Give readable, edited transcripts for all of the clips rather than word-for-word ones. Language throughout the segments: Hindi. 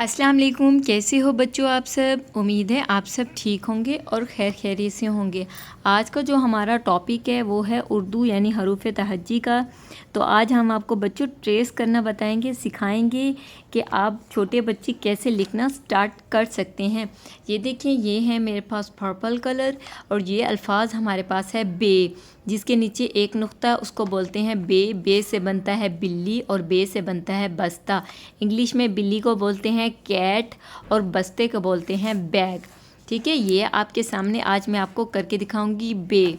अस्सलाम वालेकुम, कैसे हो बच्चों आप सब। उम्मीद है आप सब ठीक होंगे और खैर खैरियत से होंगे। आज का जो हमारा टॉपिक है वो है उर्दू यानी हरूफ तहज्जी का। तो आज हम आपको बच्चों ट्रेस करना बताएंगे, सिखाएंगे कि आप छोटे बच्चे कैसे लिखना स्टार्ट कर सकते हैं। ये देखें, ये है मेरे पास पर्पल कलर और ये अल्फाज हमारे पास है बे, जिसके नीचे एक नुक्ता, उसको बोलते हैं बे। बे से बनता है बिल्ली और बे से बनता है बस्ता। इंग्लिश में बिल्ली को बोलते हैं कैट और बस्ते को बोलते हैं बैग। ठीक है, ये आपके सामने आज मैं आपको करके दिखाऊंगी। बे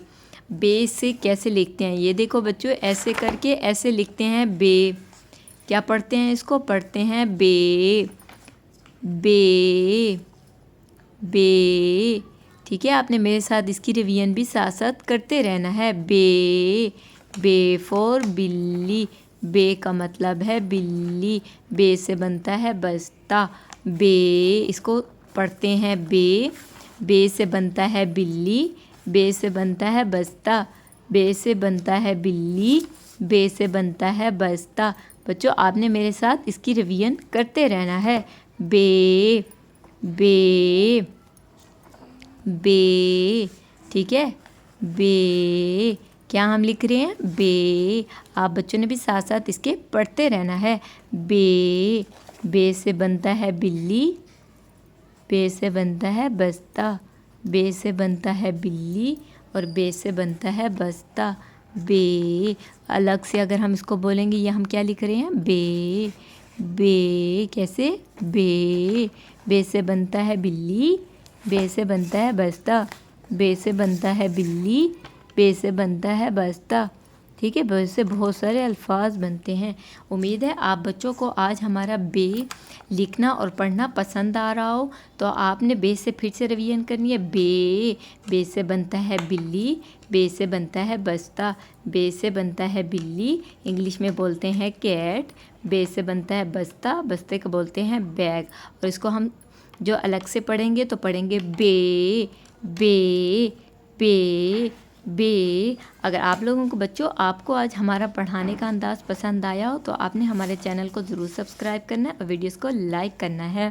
बे से कैसे लिखते हैं, ये देखो बच्चों, ऐसे करके ऐसे लिखते हैं बे। क्या पढ़ते हैं, इसको पढ़ते हैं बे बे बे। ठीक है, आपने मेरे साथ इसकी रिवीजन भी साथ साथ करते रहना है। बे बे फॉर बिल्ली, बे का मतलब है बिल्ली। बे से बनता है बस्ता। बे, इसको पढ़ते हैं बे। बे से बनता है बिल्ली, बे से बनता है बस्ता। बे से बनता है बिल्ली, बे से बनता है बस्ता। बच्चों, आपने मेरे साथ इसकी रिवीजन करते रहना है। बे बे बे। ठीक है, बे। क्या हम लिख रहे हैं, बे। आप बच्चों ने भी साथ साथ इसके पढ़ते रहना है। बे बे से बनता है बिल्ली, बे से बनता है बस्ता। बे से बनता है बिल्ली और बे से बनता है बस्ता। बे। अलग से अगर हम इसको बोलेंगे, ये हम क्या लिख रहे हैं, बे बे। कैसे, बे। बे से बनता है बिल्ली, बे से बनता है बस्ता। बे से बनता है बिल्ली, बे से बनता है बस्ता। ठीक है, बे से बहुत सारे अल्फाज बनते हैं। उम्मीद है आप बच्चों को आज हमारा बे लिखना और पढ़ना पसंद आ रहा हो। तो आपने बे से फिर से रिवीजन करनी है। बे बे से बनता है बिल्ली, बे से बनता है बस्ता। बे से बनता है बिल्ली, इंग्लिश में बोलते हैं कैट। बे से बनता है बस्ता, बस्ते को बोलते हैं बैग। और इसको हम जो अलग से पढ़ेंगे तो पढ़ेंगे बे बे बे बे। अगर आप लोगों को बच्चों, आपको आज हमारा पढ़ाने का अंदाज़ पसंद आया हो तो आपने हमारे चैनल को ज़रूर सब्सक्राइब करना है और वीडियोस को लाइक करना है।